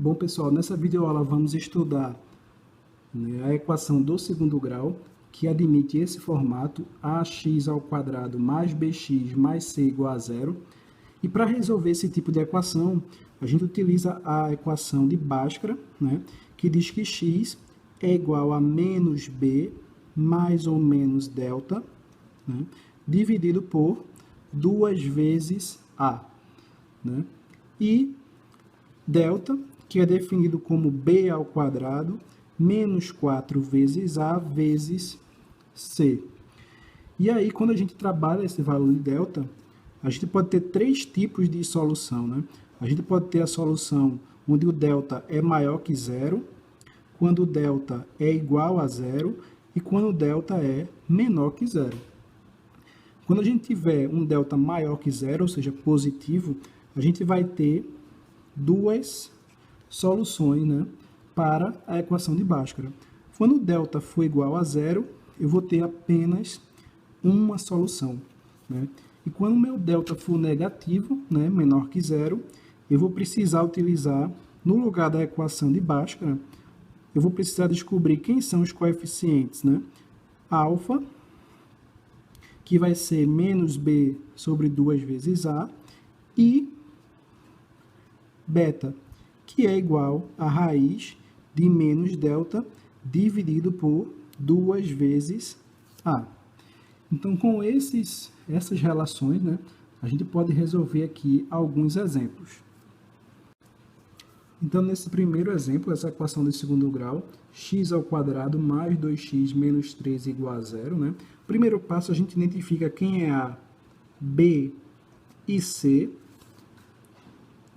Bom, pessoal, nessa videoaula vamos estudar, a equação do segundo grau, que admite esse formato, ax ao quadrado mais bx mais c igual a zero. E para resolver esse tipo de equação, a gente utiliza a equação de Bhaskara, que diz que x é igual a menos b mais ou menos delta, dividido por 2 vezes a. E delta, que é definido como b ao quadrado menos 4 vezes a vezes c. E aí, quando a gente trabalha esse valor de delta, a gente pode ter três tipos de solução. A gente pode ter a solução onde o delta é maior que zero, quando o delta é igual a zero e quando o delta é menor que zero. Quando a gente tiver um delta maior que zero, ou seja, positivo, a gente vai ter duas soluções para a equação de Bhaskara. Quando o delta for igual a zero, eu vou ter apenas uma solução. E quando o meu delta for negativo, menor que zero, eu vou precisar utilizar, no lugar da equação de Bhaskara, eu vou precisar descobrir quem são os coeficientes. Alfa, que vai ser menos b sobre 2 vezes a, e beta, que é igual a raiz de menos delta dividido por 2 vezes a. Então, com essas relações, a gente pode resolver aqui alguns exemplos. Então, nesse primeiro exemplo, essa equação de segundo grau, x ao quadrado mais 2x menos 3 igual a zero. Primeiro passo, a gente identifica quem é a, b e c.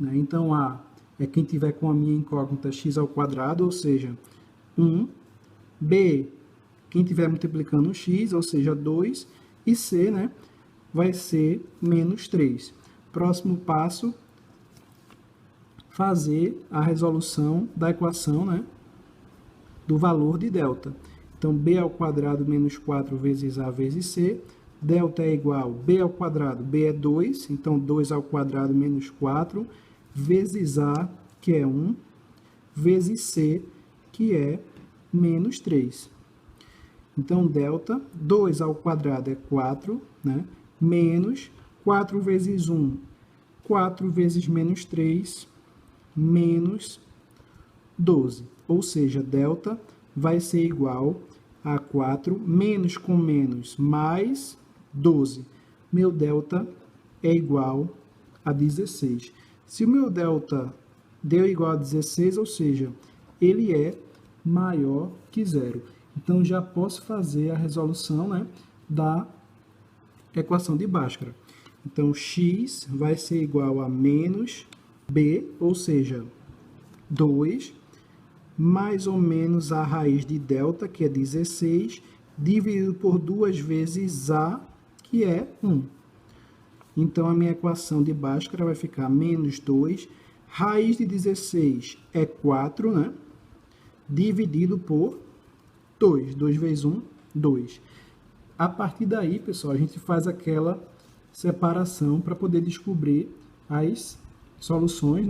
Então, a é quem tiver com a minha incógnita x ao quadrado, ou seja, 1. B, quem tiver multiplicando x, ou seja, 2. E c, vai ser menos 3. Próximo passo, fazer a resolução da equação do valor de delta. Então, b ao quadrado menos 4 vezes a vezes c. Delta é igual a b ao quadrado, b é 2, então 2 ao quadrado menos 4, vezes a, que é 1, vezes c, que é menos 3. Então, delta, 2 ao quadrado é 4, menos 4 vezes 1, 4 vezes menos 3, menos 12. Ou seja, delta vai ser igual a 4, menos com menos, mais 12. Meu delta é igual a 16. Se o meu delta deu igual a 16, ou seja, ele é maior que zero. Então, já posso fazer a resolução da equação de Bhaskara. Então, x vai ser igual a menos b, ou seja, 2, mais ou menos a raiz de delta, que é 16, dividido por 2 vezes a, que é 1. Então, a minha equação de Bhaskara vai ficar menos 2, raiz de 16 é 4, dividido por 2. 2 vezes 1, 2. A partir daí, pessoal, a gente faz aquela separação para poder descobrir as soluções,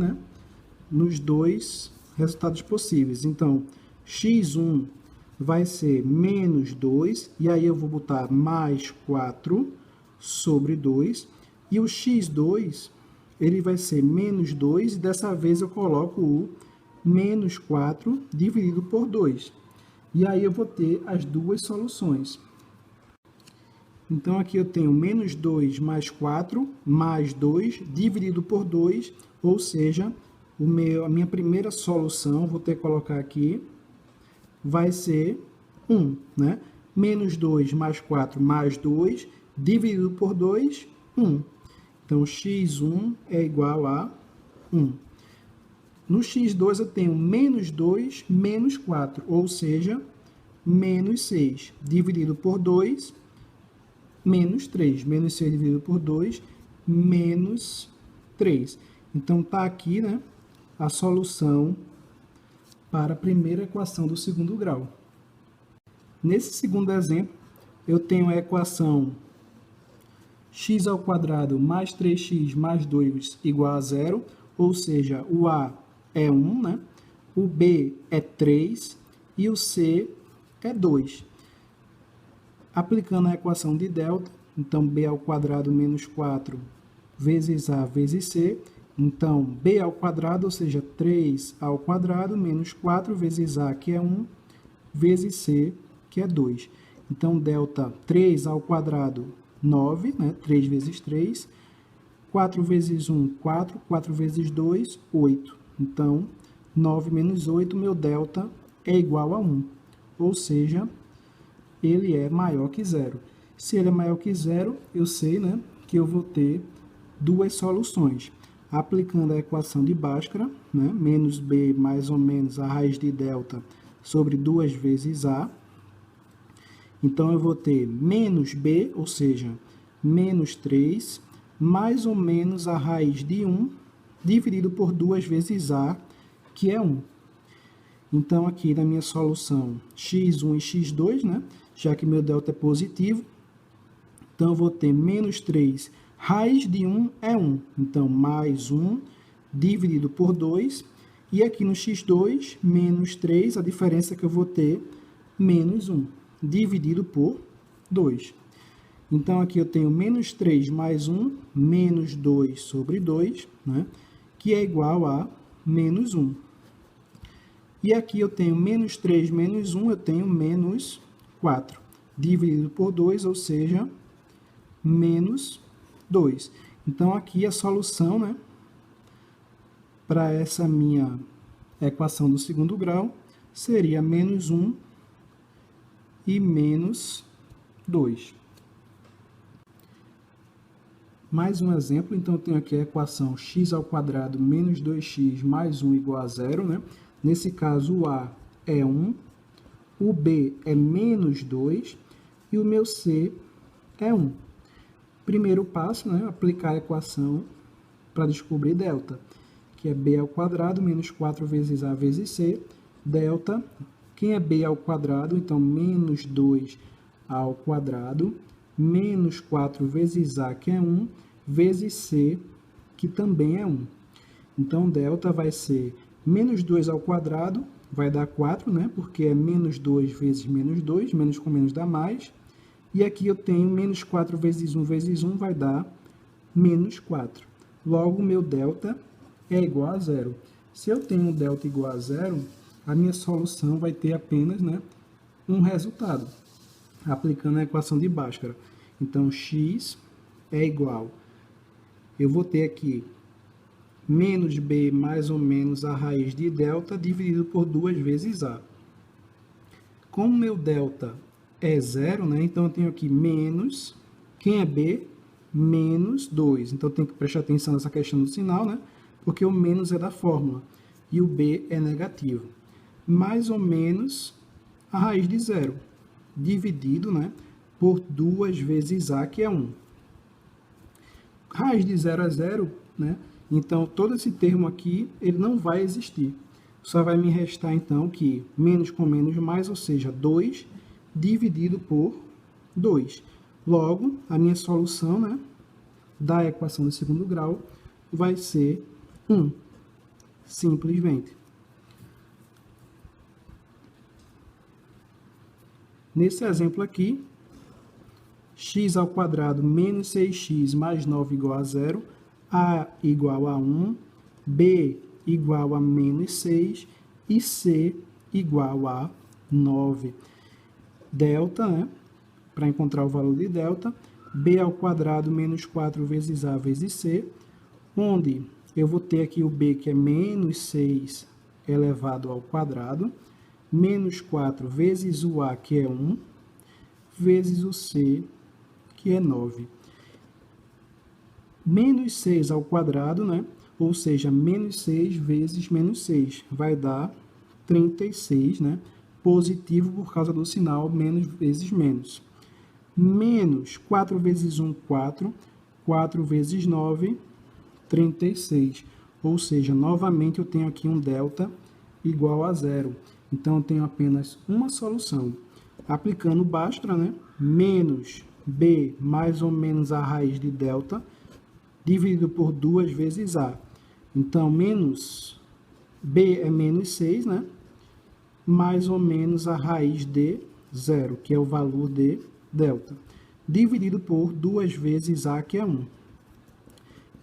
nos dois resultados possíveis. Então, x1 vai ser menos 2, e aí eu vou botar mais 4 sobre 2, e o x2, ele vai ser menos 2, e dessa vez eu coloco o menos 4 dividido por 2. E aí eu vou ter as duas soluções. Então, aqui eu tenho menos 2 mais 4, mais 2, dividido por 2, ou seja, a minha primeira solução, vou ter que colocar aqui, vai ser 1, Menos 2 mais 4 mais 2, dividido por 2, 1. Então, x1 é igual a 1. No x2 eu tenho menos 2 menos 4, ou seja, menos 6, dividido por 2, menos 3. Menos 6 dividido por 2, menos 3. Então, está aqui a solução para a primeira equação do segundo grau. Nesse segundo exemplo, eu tenho a equação x ao quadrado mais 3x mais 2 igual a zero, ou seja, o a é 1, né? O B é 3 e o C é 2. Aplicando a equação de delta, então b ao quadrado menos 4 vezes a vezes c. Então, b ao quadrado, ou seja, 3 ao quadrado menos 4 vezes a, que é 1, vezes c, que é 2. Então, delta 3 ao quadrado, 9, né? 3 vezes 3. 4 vezes 1, 4. 4 vezes 2, 8. Então, 9 menos 8, meu delta é igual a 1. Ou seja, ele é maior que zero. Se ele é maior que zero, eu sei, né, que eu vou ter duas soluções. Aplicando a equação de Bhaskara, né, menos b mais ou menos a raiz de delta sobre 2 vezes a. Então, eu vou ter menos b, ou seja, menos 3, mais ou menos a raiz de 1, dividido por 2 vezes a, que é 1. Então, aqui na minha solução, x1 e x2, né, já que meu delta é positivo, então eu vou ter menos 3, raiz de 1 é 1. Então, mais 1 dividido por 2. E aqui no x2, menos 3, a diferença que eu vou ter, menos 1, dividido por 2. Então, aqui eu tenho menos 3 mais 1, menos 2 sobre 2, né, que é igual a menos 1. E aqui eu tenho menos 3 menos 1, eu tenho menos 4, dividido por 2, ou seja, menos 2. Então, aqui a solução, né, para essa minha equação do segundo grau seria menos 1 e menos 2. Mais um exemplo, então eu tenho aqui a equação x ao quadrado menos 2x mais 1 igual a 0, né? Nesse caso, o A é 1, o B é menos 2 e o meu C é 1. Primeiro passo, né? Aplicar a equação para descobrir delta, que é b ao quadrado menos 4 vezes a vezes c. Delta, quem é b ao quadrado? Então, menos 2 ao quadrado, menos 4 vezes a, que é 1, vezes c, que também é 1. Então, delta vai ser menos 2 ao quadrado, vai dar 4, né? Porque é menos 2 vezes menos 2, menos com menos dá mais. E aqui eu tenho menos 4 vezes 1 vai dar menos 4. Logo, meu delta é igual a zero. Se eu tenho um delta igual a zero, a minha solução vai ter apenas, né, um resultado, aplicando a equação de Bhaskara. Então, x é igual, eu vou ter aqui menos b mais ou menos a raiz de delta dividido por 2 vezes a. Como meu delta é zero, né, então eu tenho aqui menos, quem é b? Menos 2. Então, tem que prestar atenção nessa questão do sinal, né, porque o menos é da fórmula e o b é negativo. Mais ou menos a raiz de zero, dividido, né, por 2 vezes a, que é 1. Raiz de 0 é 0, né? Então, todo esse termo aqui, ele não vai existir. Só vai me restar, então, que menos com menos mais, ou seja, 2 dividido por 2. Logo, a minha solução, né, da equação do segundo grau vai ser 1, simplesmente. Nesse exemplo aqui, x ao quadrado menos 6x mais 9 igual a 0, a igual a 1, b igual a menos 6 e c igual a 9. Delta, né, para encontrar o valor de delta, b ao quadrado menos 4 vezes a vezes c, onde eu vou ter aqui o b, que é menos 6 elevado ao quadrado, menos 4 vezes o a, que é 1, vezes o c, que é 9. Menos 6 ao quadrado, né? Ou seja, menos 6 vezes menos 6, vai dar 36, né? Positivo por causa do sinal menos vezes menos. Menos 4 vezes 1, 4. 4 vezes 9, 36. Ou seja, novamente eu tenho aqui um delta igual a zero. Então, eu tenho apenas uma solução. Aplicando Bhaskara, né? Menos b mais ou menos a raiz de delta, dividido por 2 vezes a. Então, menos B é menos 6, né? Mais ou menos a raiz de 0, que é o valor de delta, dividido por 2 vezes A, que é 1.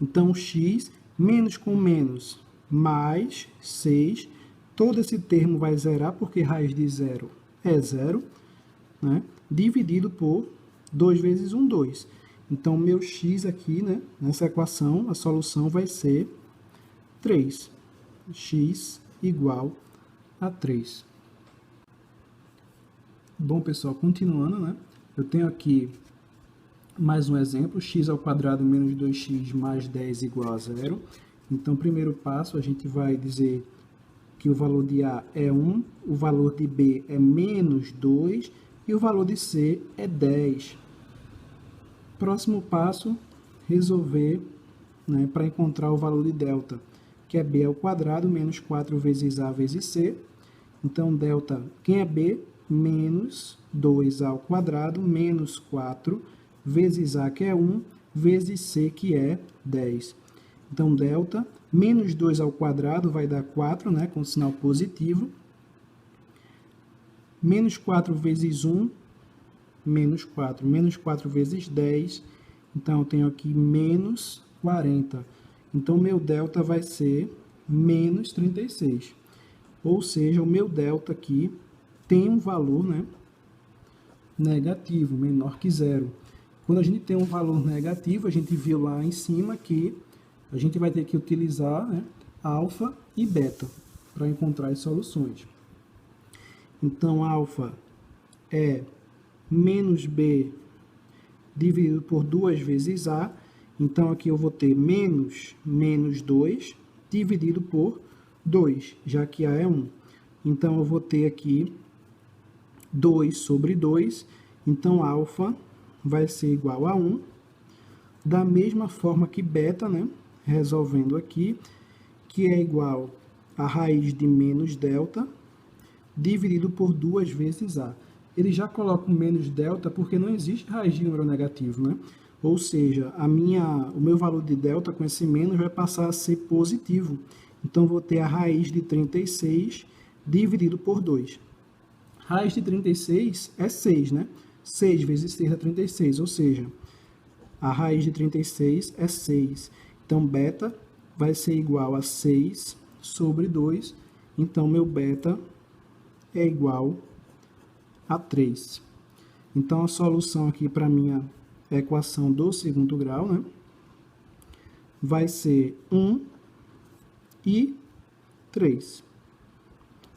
Então, x, menos com menos, mais 6. Todo esse termo vai zerar, porque raiz de 0 é 0, né? Dividido por 2 vezes 1, 2. Então, meu x aqui, né, nessa equação, a solução vai ser 3. X igual a 3. Bom, pessoal, continuando, né? Eu tenho aqui mais um exemplo, x ao quadrado menos 2x mais 10 igual a 0. Então, primeiro passo, a gente vai dizer que o valor de A é 1, o valor de B é menos 2 e o valor de C é 10. Próximo passo, resolver, né, para encontrar o valor de delta, que é B ao quadrado menos 4 vezes A vezes C. Então, delta, quem é B? Menos 2 ao quadrado menos 4 vezes A, que é 1, vezes C, que é 10. Então, delta, menos 2 ao quadrado vai dar 4, né, com sinal positivo. Menos 4 vezes 1, menos 4. Menos 4 vezes 10, então eu tenho aqui menos 40. Então, meu delta vai ser menos 36. Ou seja, o meu delta aqui tem um valor, né, negativo, menor que zero. Quando a gente tem um valor negativo, a gente viu lá em cima que a gente vai ter que utilizar, né, alfa e beta para encontrar as soluções. Então, alfa é menos b dividido por 2 vezes a. Então, aqui eu vou ter menos 2 dividido por 2, já que a é 1. Então, eu vou ter aqui 2 sobre 2. Então, alfa vai ser igual a 1. Da mesma forma que beta, né? Resolvendo aqui, que é igual a raiz de menos delta dividido por 2 vezes a. Ele já coloca o menos delta porque não existe raiz de número negativo, né? Ou seja, o meu valor de delta com esse menos vai passar a ser positivo. Então, vou ter a raiz de 36 dividido por 2. Raiz de 36 é 6, né? 6 vezes 6 é 36, ou seja, a raiz de 36 é 6. Então, beta vai ser igual a 6 sobre 2. Então, meu beta é igual a 3. Então, a solução aqui para a minha equação do segundo grau, né, vai ser 1 e 3.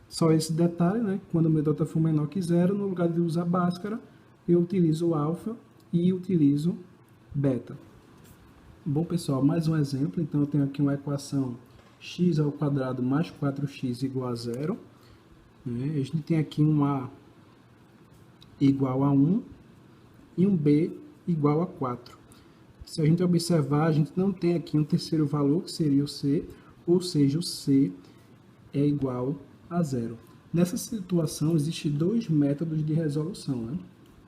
Só esse detalhe, né? Quando o meu delta for menor que zero, no lugar de usar Bhaskara, eu utilizo o alfa e utilizo beta. Bom, pessoal, mais um exemplo. Então, eu tenho aqui uma equação x ao quadrado mais 4x igual a 0. Né? A gente tem aqui um A igual a 1 e um B igual a 4. Se a gente observar, a gente não tem aqui um terceiro valor, que seria o C, ou seja, o C é igual a 0. Nessa situação, existem dois métodos de resolução. Né?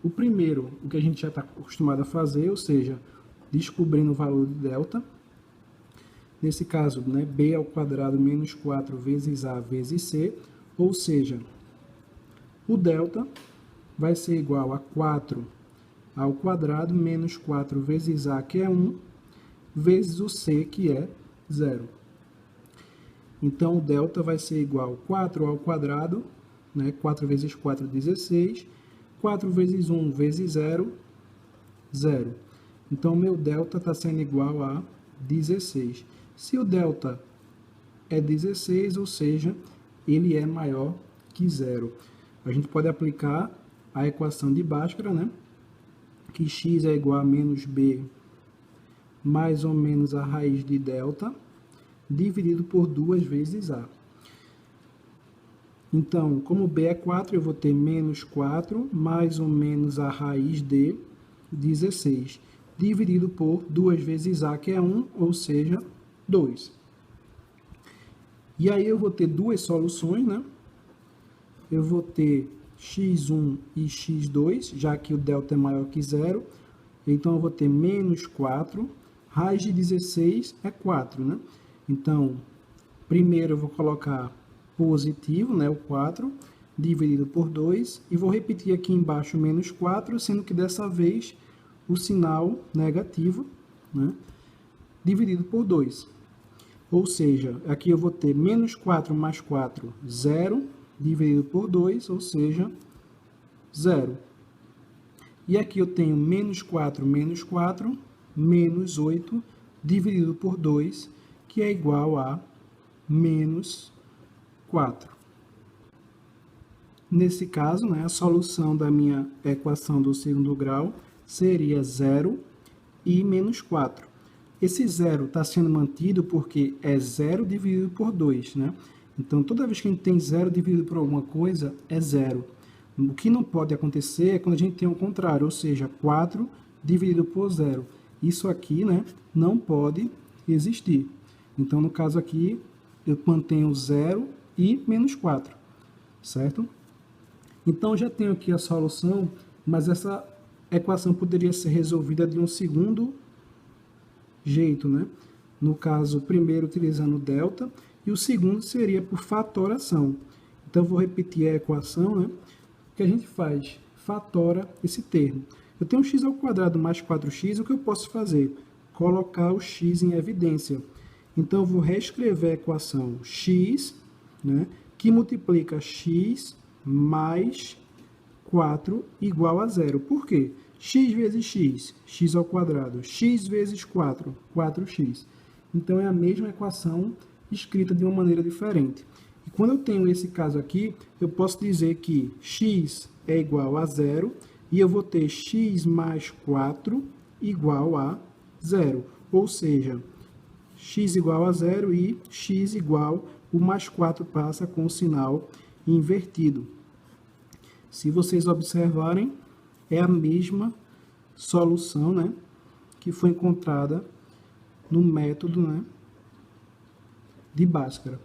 O primeiro, o que a gente já está acostumado a fazer, ou seja, descobrindo o valor de delta. Nesse caso, né, B ao quadrado menos 4 vezes A vezes C, ou seja, o delta vai ser igual a 4 ao quadrado menos 4 vezes A, que é 1, vezes o C, que é 0. Então, o delta vai ser igual a 4 ao quadrado, né? 4 vezes 4, 16. 4 vezes 1 vezes 0, 0. Então, meu delta está sendo igual a 16. Se o delta é 16, ou seja, ele é maior que 0. A gente pode aplicar a equação de Bhaskara, né? Que x é igual a menos b mais ou menos a raiz de delta, dividido por 2 vezes A. Então, como B é 4, eu vou ter menos 4, mais ou menos a raiz de 16, dividido por 2 vezes A, que é 1, ou seja, 2. E aí eu vou ter duas soluções, né? Eu vou ter x1 e x2, já que o delta é maior que 0. Então, eu vou ter menos 4, raiz de 16 é 4, né? Então, Primeiro eu vou colocar positivo, né, o 4, dividido por 2, e vou repetir aqui embaixo menos 4, sendo que dessa vez o sinal negativo, né, dividido por 2. Ou seja, aqui eu vou ter menos 4 mais 4, 0, dividido por 2, ou seja, 0. E aqui eu tenho menos 4, menos 8, dividido por 2, que é igual a menos 4. Nesse caso, né, a solução da minha equação do segundo grau seria 0 e menos 4. Esse 0 está sendo mantido porque é 0 dividido por 2, né? Então, toda vez que a gente tem 0 dividido por alguma coisa, é 0. O que não pode acontecer é quando a gente tem o contrário, ou seja, 4 dividido por 0. Isso aqui, né, não pode existir. Então, no caso aqui, eu mantenho 0 e menos 4, certo? Então, já tenho aqui a solução, mas essa equação poderia ser resolvida de um segundo jeito, né? No caso, primeiro utilizando delta, e o segundo seria por fatoração. Então, vou repetir a equação, né? O que a gente faz? Fatora esse termo. Eu tenho x ao quadrado mais 4x, o que eu posso fazer? Colocar o x em evidência. Então, eu vou reescrever a equação x, né, que multiplica x mais 4 igual a 0. Por quê? X vezes x, x ao quadrado. X vezes 4, 4x. Então, é a mesma equação escrita de uma maneira diferente. E quando eu tenho esse caso aqui, eu posso dizer que x é igual a 0 e eu vou ter x mais 4 igual a 0. Ou seja, x igual a 0 e x igual, o mais 4 passa com o sinal invertido. Se vocês observarem, é a mesma solução, né, que foi encontrada no método, né, de Bhaskara.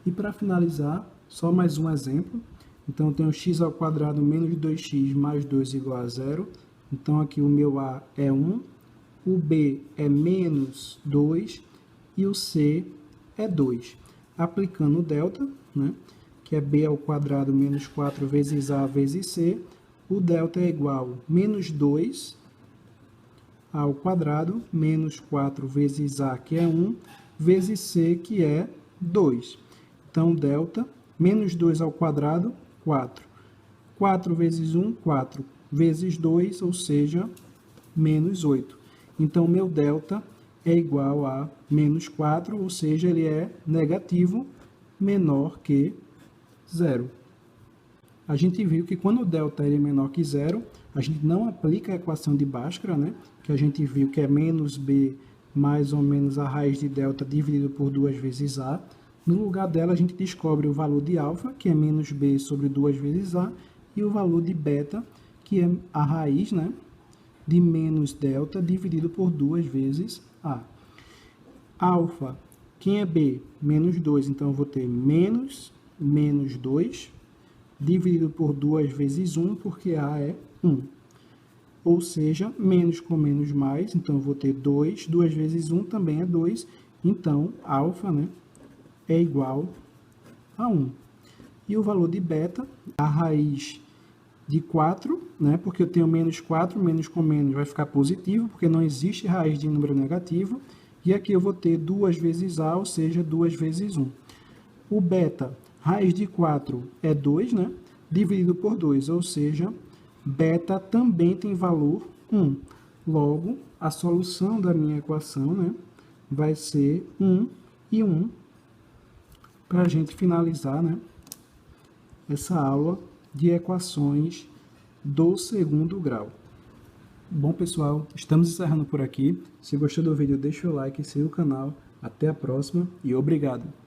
E para finalizar, só mais um exemplo. Então, eu tenho x ao quadrado menos 2x mais 2 igual a 0. Então, aqui o meu A é 1, o B é menos 2 e o C é 2. Aplicando o delta, né, que é B ao quadrado menos 4 vezes A vezes C, o delta é igual a menos 2 ao quadrado menos 4 vezes A, que é 1, vezes C, que é 2. Então, delta, menos 2 ao quadrado, 4. 4 vezes 1, 4. Vezes 2, ou seja, menos 8. Então, meu delta é igual a menos 4, ou seja, ele é negativo, menor que 0. A gente viu que quando o delta é menor que 0, a gente não aplica a equação de Bhaskara, né? Que a gente viu que é menos b mais ou menos a raiz de delta dividido por 2 vezes a. No lugar dela, a gente descobre o valor de alfa, que é menos b sobre 2 vezes a, e o valor de beta, que é a raiz, né, de menos delta dividido por 2 vezes a. Alfa, quem é b? Menos 2, então eu vou ter menos 2 dividido por 2 vezes 1, porque a é 1. Ou seja, menos com menos mais, então eu vou ter 2, 2 vezes 1 também é 2, então alfa, né, é igual a 1. E o valor de beta, a raiz de 4, né, porque eu tenho menos 4, menos com menos vai ficar positivo, porque não existe raiz de número negativo, e aqui eu vou ter 2 vezes a, ou seja, 2 vezes 1. O beta, raiz de 4 é 2, né, dividido por 2, ou seja, beta também tem valor 1. Logo, a solução da minha equação, né, vai ser 1 e 1, para a gente finalizar, né, essa aula de equações do segundo grau. Bom, pessoal, estamos encerrando por aqui. Se gostou do vídeo, deixa o like e siga o canal. Até a próxima e obrigado!